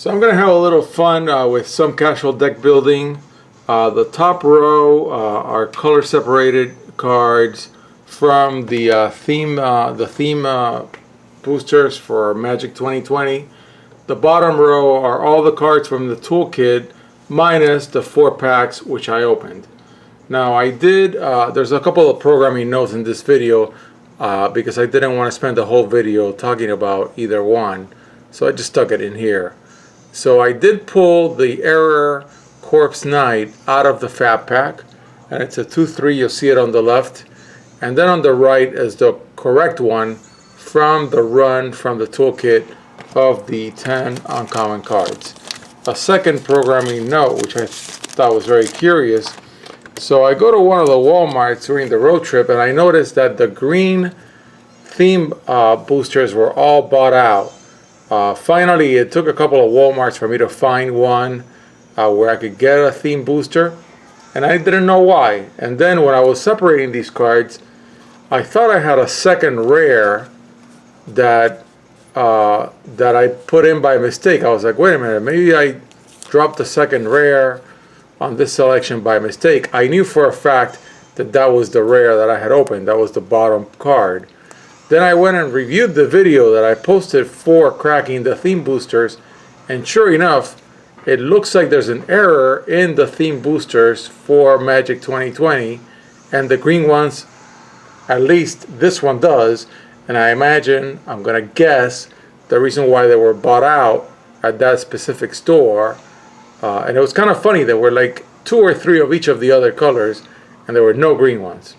So I'm going to have a little fun with some casual deck building. The top row are color separated cards from the theme boosters for Magic 2020. The bottom row are all the cards from the toolkit minus the 4 packs which I opened. Now I did, there's a couple of programming notes in this video because I didn't want to spend the whole video talking about either one, so I just stuck it in here. So I did pull the Error Corpse Knight out of the Fab Pack, and it's a 2/3, you'll see it on the left, and then on the right is the correct one from the run from the toolkit of the 10 uncommon cards. A second programming note, which I thought was very curious. So I go to one of the Walmarts during the road trip, and I noticed that the green theme boosters were all bought out. Finally, it took a couple of Walmarts for me to find one where I could get a theme booster, and I didn't know why. And then when I was separating these cards, I thought I had a second rare that I put in by mistake. I was like, wait a minute, maybe I dropped the second rare on this selection by mistake. I knew for a fact that that was the rare that I had opened. That was the bottom card. Then I went and reviewed the video that I posted for cracking the theme boosters, and sure enough, it looks like there's an error in the theme boosters for Magic 2020, and the green ones, at least this one does, and I imagine, I'm gonna guess, the reason why they were bought out at that specific store, and it was kind of funny, there were like 2 or 3 of each of the other colors, and there were no green ones.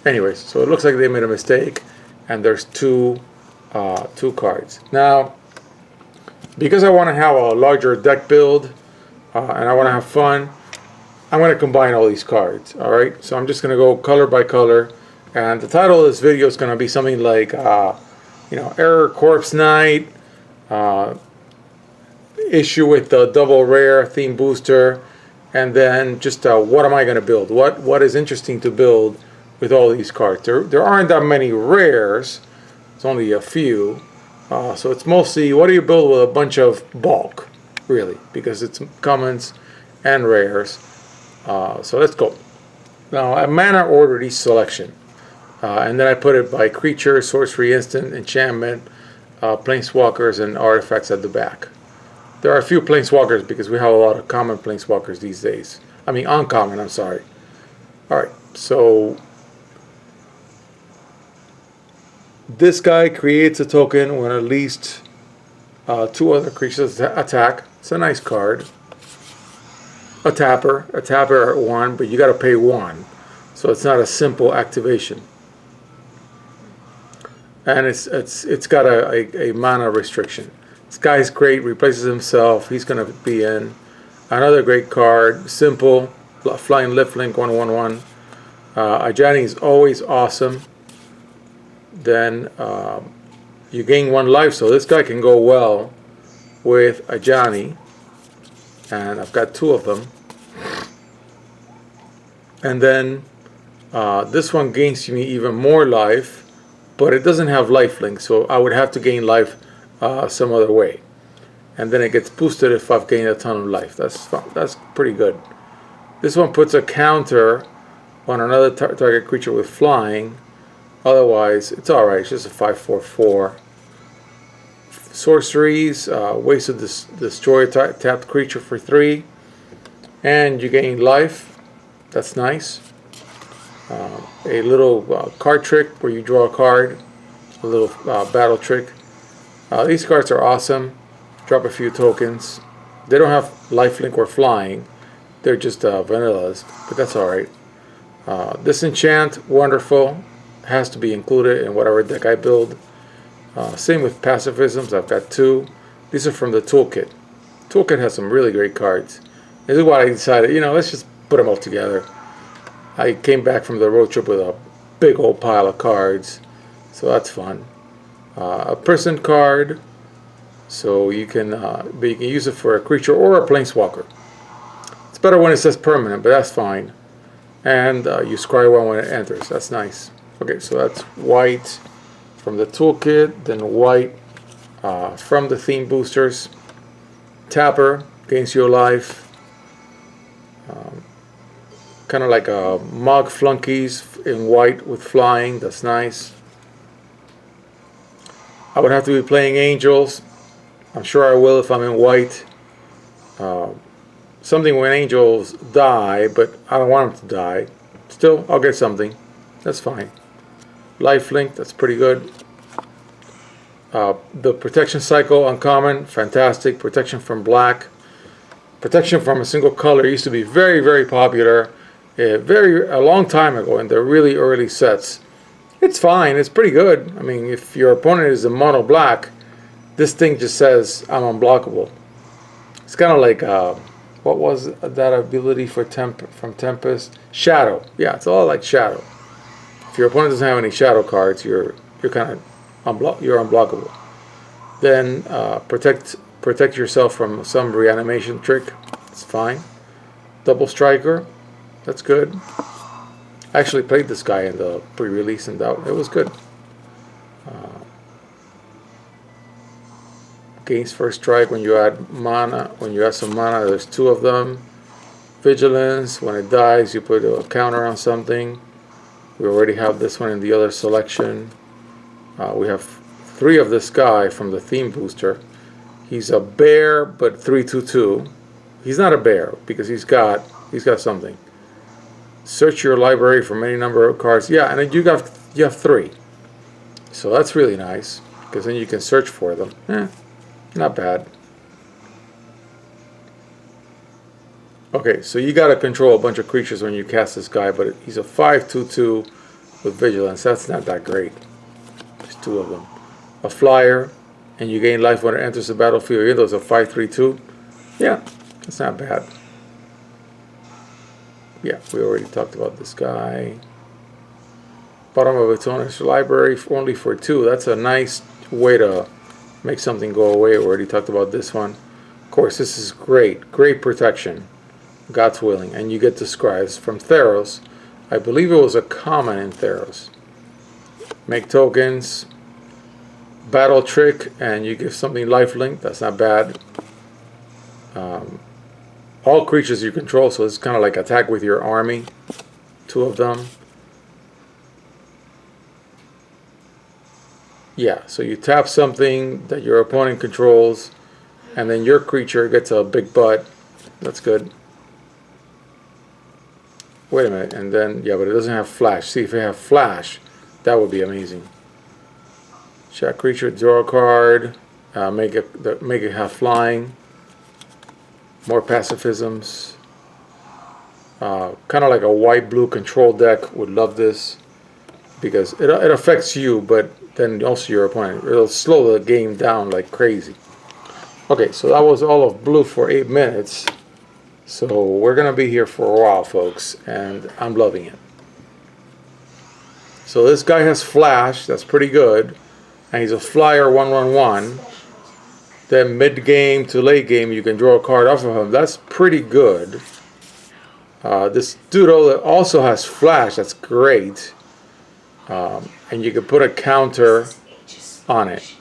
Anyways, so it looks like they made a mistake, and there's two cards. Now, because I want to have a larger deck build and I want to have fun, I'm going to combine all these cards. Alright, so I'm just going to go color by color, and the title of this video is going to be something like Error Corpse Knight, issue with the double rare theme booster, and then just what am I going to build, what is interesting to build with all these cards. There aren't that many rares, it's only a few, so it's mostly what do you build with a bunch of bulk, really, because it's commons and rares. So let's go. Now I mana ordered each selection, and then I put it by creature, sorcery, instant, enchantment, planeswalkers, and artifacts at the back. There are a few planeswalkers because we have a lot of common planeswalkers these days. I mean uncommon, I'm sorry. Alright, so this guy creates a token when at least 2 other creatures attack. It's a nice card. A tapper at 1, but you got to pay 1, so it's not a simple activation. And it's got a mana restriction. This guy's great, replaces himself. He's going to be in. Another great card, simple, flying lifelink 1/1/1. Ajani is always awesome. Then you gain 1 life, so this guy can go well with Ajani, and I've got 2 of them. And then this one gains me even more life, but it doesn't have lifelink, so I would have to gain life some other way, and then it gets boosted if I've gained a ton of life. That's pretty good. This one puts a counter on another target creature with flying. Otherwise, it's alright. It's just a 5/4/4. Sorceries, ways to destroy a tapped creature for 3. And you gain life. That's nice. A little card trick where you draw a card. A little battle trick. These cards are awesome. Drop a few tokens. They don't have lifelink or flying. They're just vanillas, but that's alright. Disenchant, wonderful. Has to be included in whatever deck I build. Same with pacifisms. I've got 2. These are from the toolkit. Toolkit has some really great cards. This is why I decided, let's just put them all together. I came back from the road trip with a big old pile of cards, so that's fun. A prison card, so you can use it for a creature or a planeswalker. It's better when it says permanent, but that's fine. And you scry 1 when it enters. That's nice. Okay, so that's white from the toolkit, then white from the theme boosters. Tapper, gains your life. Kind of like a Mog Flunkies in white with flying. That's nice. I would have to be playing Angels. I'm sure I will if I'm in white. Something when Angels die, but I don't want them to die. Still, I'll get something. That's fine. Lifelink, that's pretty good. The protection cycle, uncommon, fantastic. Protection from black. Protection from a single color used to be very, very popular a long time ago in the really early sets. It's fine, it's pretty good. I mean, if your opponent is a mono black, this thing just says, I'm unblockable. It's kind of like, what was that ability for from Tempest? Shadow. Yeah, it's all like Shadow. If your opponent doesn't have any Shadow cards, you're kind of unblockable. Then protect yourself from some reanimation trick. It's fine. Double Striker. That's good. I actually played this guy in the pre-release and it was good. Gains first strike when you add mana. When you add some mana, there's 2 of them. Vigilance. When it dies, you put a counter on something. We already have this one in the other selection. We have 3 of this guy from the theme booster. He's a bear, but 3/2/2. He's not a bear because he's got something. Search your library for any number of cards. Yeah, and then you have 3. So that's really nice because then you can search for them. Not bad. Okay, so you got to control a bunch of creatures when you cast this guy, but he's a 5/2/2 with vigilance. That's not that great. There's 2 of them. A flyer, and you gain life when it enters the battlefield. Even though it's a 5/3/2. Yeah, that's not bad. Yeah, we already talked about this guy. Bottom of its owner's library only for 2. That's a nice way to make something go away. We already talked about this one. Of course, this is great. Great protection. God's willing. And you get the scribes from Theros. I believe it was a common in Theros. Make tokens. Battle trick. And you give something lifelink. That's not bad. All creatures you control, so it's kind of like attack with your army. 2 of them. Yeah, so you tap something that your opponent controls, and then your creature gets a big butt. That's good. Wait a minute, and then, yeah, but it doesn't have flash. See, if it had flash, that would be amazing. Chat creature, draw a card, make it have flying. More pacifisms. Kind of like a white-blue control deck. Would love this because it affects you, but then also your opponent. It'll slow the game down like crazy. Okay, so that was all of blue for 8 minutes. So we're gonna be here for a while, folks, and I'm loving it. So this guy has flash. That's pretty good, and he's a flyer 1/1/1. Then mid-game to late game, you can draw a card off of him. That's pretty good. This Doodle also has flash. That's great. And you can put a counter on it.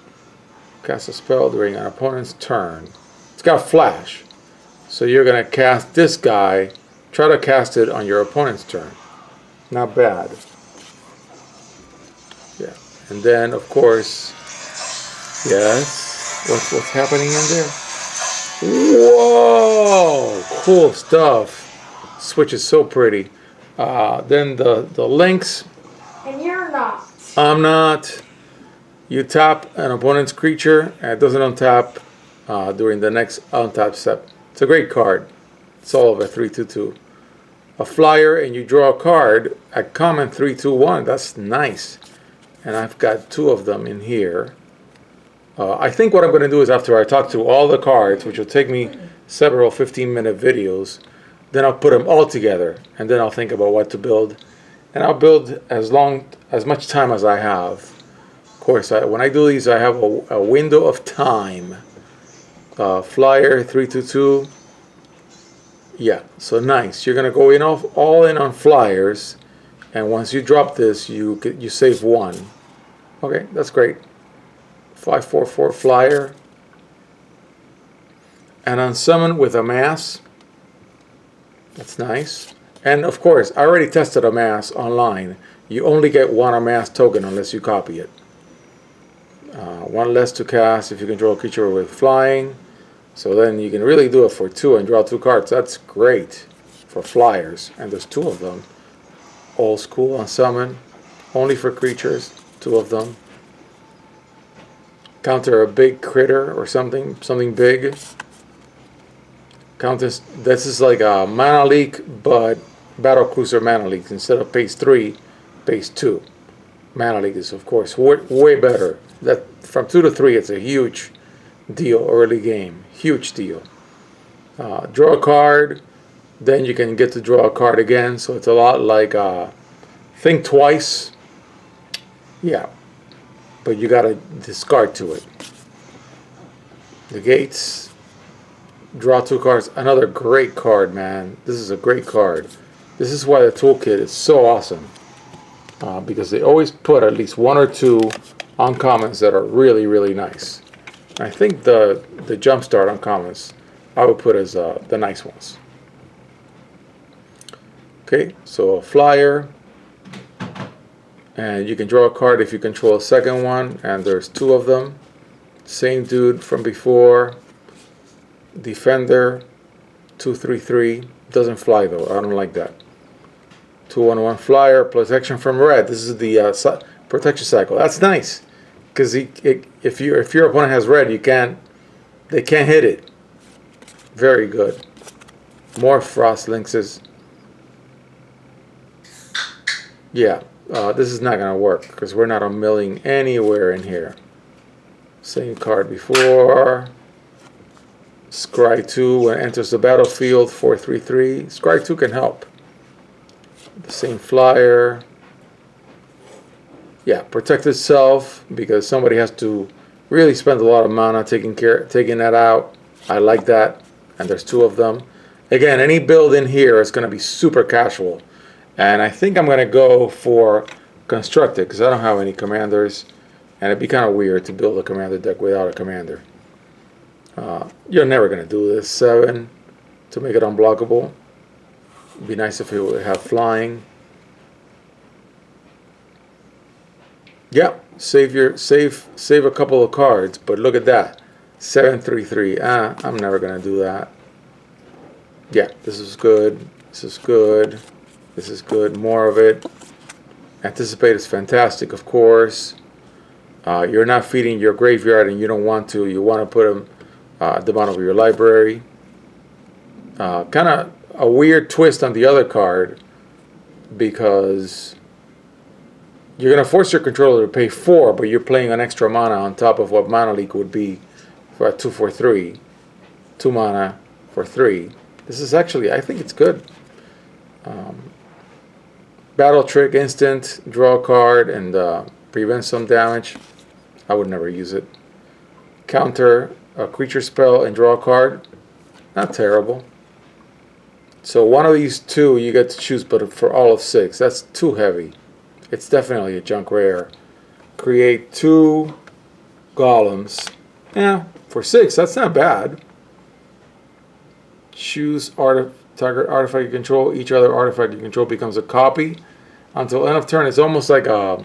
Cast a spell during an opponent's turn. It's got flash. So you're going to cast this guy. Try to cast it on your opponent's turn. Not bad. Yeah. And then, of course, yes. What's happening in there? Whoa! Cool stuff. Switch is so pretty. Then the links. And you're not. I'm not. You tap an opponent's creature, and it doesn't untap during the next untap step. It's a great card. It's all of a 3/2/2. A flyer, and you draw a card. A common 3/2/1. That's nice. And I've got 2 of them in here. I think what I'm going to do is after I talk through all the cards, which will take me several 15-minute videos, then I'll put them all together, and then I'll think about what to build. And I'll build as much time as I have. Of course, when I do these, I have a window of time. Flyer 3/2/2. Yeah, so nice. You're going to go in all in on flyers, and once you drop this, you save 1. Okay, that's great. 5/4/4 flyer. and unsummon with a mass. That's nice. And of course, I already tested a mass online. You only get one amass token unless you copy it. One less to cast if you control a creature with flying. So then you can really do it for 2 and draw 2 cards. That's great for flyers. And there's 2 of them. Old school unsummon. Only for creatures. 2 of them. Counter a big critter or something big. Countess. This is like a mana leak, but battle cruiser mana leaks. Instead of phase 3, phase 2. Mana leak is of course way better. That from 2 to 3, it's a huge deal early game. Huge deal. Draw a card, then you can get to draw a card again. So it's a lot like think twice. Yeah, but you gotta discard to it. The gates. Draw 2 cards. Another great card, man. This is a great card. This is why the toolkit is so awesome. Because they always put at least 1 or 2 uncommons that are really, really nice. I think the jumpstart uncommons I would put as the nice ones. Okay, so a flyer, and you can draw a card if you control a second one, and there's 2 of them. Same dude from before. Defender, 2/3/3. Doesn't fly though. I don't like that. 2/1/1 flyer, protection from red. This is the protection cycle. That's nice, because if your opponent has red, they can't hit it. Very good. More frost lynxes. Yeah, this is not gonna work because we're not a milling anywhere in here. Same card before. Scry 2 when it enters the battlefield, 4/3/3. Scry 2 can help. The same flyer. Yeah, protect itself because somebody has to really spend a lot of mana taking that out. I like that, and there's 2 of them. Again, any build in here is going to be super casual, and I think I'm going to go for constructed because I don't have any commanders, and it'd be kind of weird to build a commander deck without a commander. You're never going to do this. 7 to make it unblockable. It'd be nice if it would have flying. Yeah, save a couple of cards, but look at that. 7/3/3. I'm never going to do that. Yeah, this is good. This is good. This is good. More of it. Anticipate is fantastic, of course. You're not feeding your graveyard and you don't want to. You want to put them at the bottom of your library. Kind of a weird twist on the other card because you're going to force your controller to pay 4, but you're playing an extra mana on top of what mana leak would be for a 2/4/3. 2 mana for 3. This is actually, I think it's good. Battle trick, instant, draw a card, and prevent some damage. I would never use it. Counter a creature spell and draw a card. Not terrible. So one of these 2 you get to choose, but for all of 6. That's too heavy. It's definitely a junk rare. Create 2 golems. Yeah, for 6, that's not bad. Choose target artifact you control. Each other artifact you control becomes a copy. Until end of turn, it's almost like a...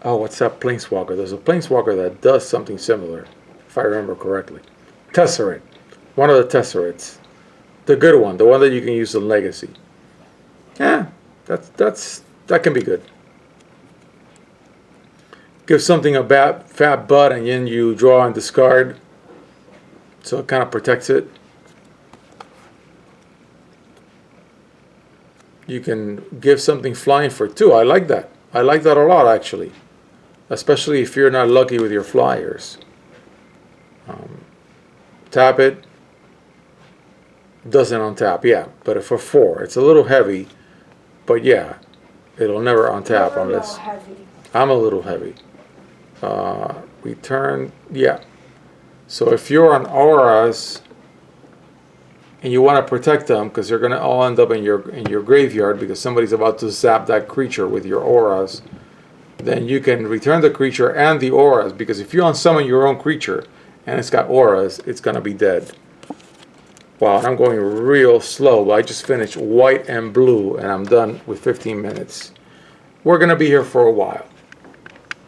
Oh, what's that planeswalker? There's a planeswalker that does something similar, if I remember correctly. Tesseract. One of the Tesseracts. The good one. The one that you can use in Legacy. Yeah, that can be good. Give something a fat butt and then you draw and discard. So it kind of protects it. You can give something flying for 2. I like that. I like that a lot, actually. Especially if you're not lucky with your flyers. Tap it. Doesn't untap, yeah. But for 4, it's a little heavy. But yeah, it'll never untap unless... I'm a little heavy. Return, yeah. So if you're on auras... and you want to protect them because they're going to all end up in your graveyard because somebody's about to zap that creature with your auras, then you can return the creature and the auras, because if you unsummon your own creature and it's got auras, it's going to be dead. Wow, I'm going real slow, but I just finished white and blue, and I'm done with 15 minutes. We're going to be here for a while.